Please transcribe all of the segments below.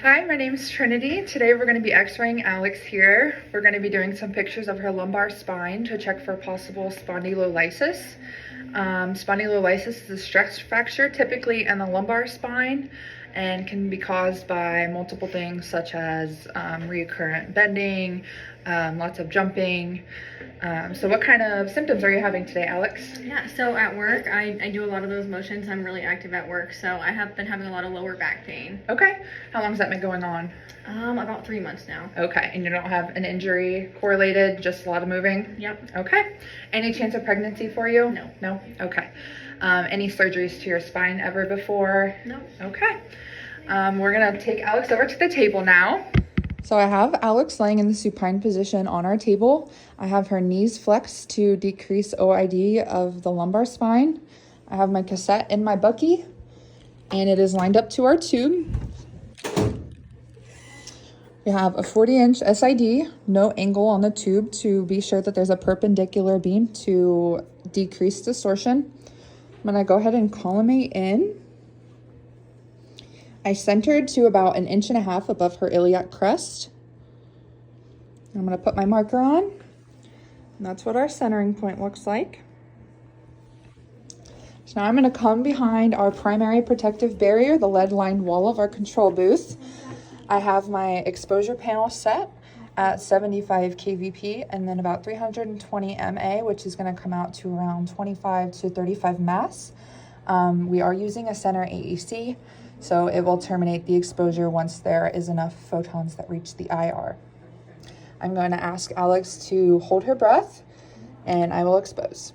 Hi, my name is Trinity. Today we're going to be x-raying Alex here. We're going to be doing some pictures of her lumbar spine to check for possible spondylolysis. Spondylolysis is a stress fracture typically in the lumbar spine and can be caused by multiple things such as recurrent bending, lots of jumping. So what kind of symptoms are you having today, Alex? Yeah, so at work, I do a lot of those motions. I'm really active at work, so I have been having a lot of lower back pain. Okay. How long has that been going on? About 3 months now. Okay, and you don't have an injury correlated, just a lot of moving? Yep. Okay. Any chance of pregnancy for you? No. No? Okay. Any surgeries to your spine ever before? No. Okay. We're gonna take Alex over to the table now. So I have Alex laying in the supine position on our table. I have her knees flexed to decrease OID of the lumbar spine. I have my cassette in my bucky, and it is lined up to our tube. We have a 40-inch SID, no angle on the tube to be sure that there's a perpendicular beam to decrease distortion. I'm gonna go ahead and collimate in. I centered to about 1.5 inches above her iliac crest. I'm gonna put my marker on, and that's what our centering point looks like. So now I'm gonna come behind our primary protective barrier, the lead-lined wall of our control booth. I have my exposure panel set at 75 kVp and then about 320 MA, which is gonna come out to around 25 to 35 mass. We are using a center AEC, so it will terminate the exposure once there is enough photons that reach the IR. I'm going to ask Alex to hold her breath, and I will expose.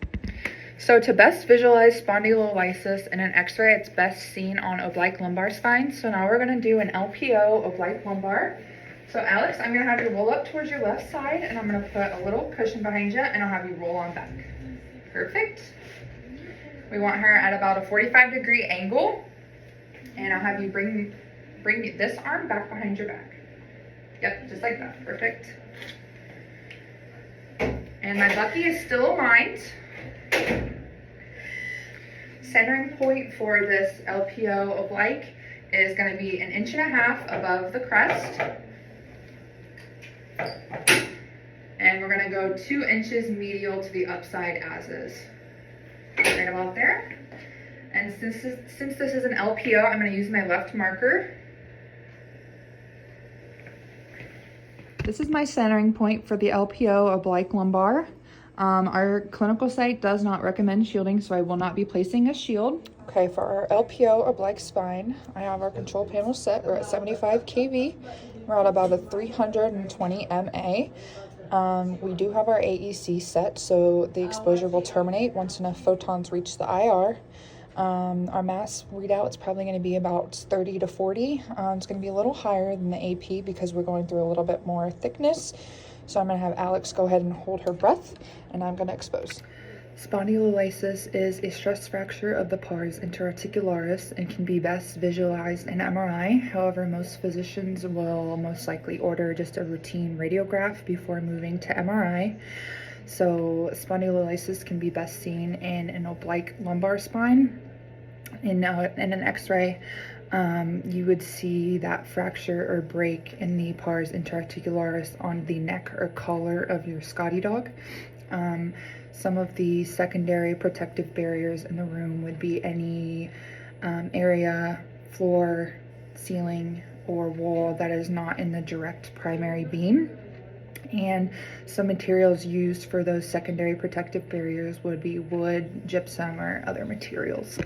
So to best visualize spondylolysis in an x-ray, it's best seen on oblique lumbar spine. So now we're going to do an LPO, oblique lumbar. So Alex, I'm going to have you roll up towards your left side, and I'm going to put a little cushion behind you, and I'll have you roll on back. Perfect. We want her at about a 45-degree angle. And I'll have you bring this arm back behind your back. Yep, just like that. Perfect. And my bucky is still aligned. Centering point for this LPO oblique is going to be 1.5 inches above the crest. And we're going to go 2 inches medial to the upside as is. Right about there. And since this is an LPO, I'm going to use my left marker. This is my centering point for the LPO oblique lumbar. Our clinical site does not recommend shielding, so I will not be placing a shield. Okay, for our LPO oblique spine, I have our control panel set. We're at 75 kV. We're at about a 320 MA. We do have our AEC set, so the exposure will terminate once enough photons reach the IR. Our mass readout is probably going to be about 30 to 40. It's going to be a little higher than the AP because we're going through a little bit more thickness. So I'm going to have Alex go ahead and hold her breath, and I'm going to expose. Spondylolysis is a stress fracture of the pars interarticularis and can be best visualized in MRI. However, most physicians will most likely order just a routine radiograph before moving to MRI. So spondylolysis can be best seen in an oblique lumbar spine. In an x-ray, you would see that fracture or break in the pars interarticularis on the neck or collar of your Scotty dog. Some of the secondary protective barriers in the room would be any area, floor, ceiling, or wall that is not in the direct primary beam. And some materials used for those secondary protective barriers would be wood, gypsum, or other materials.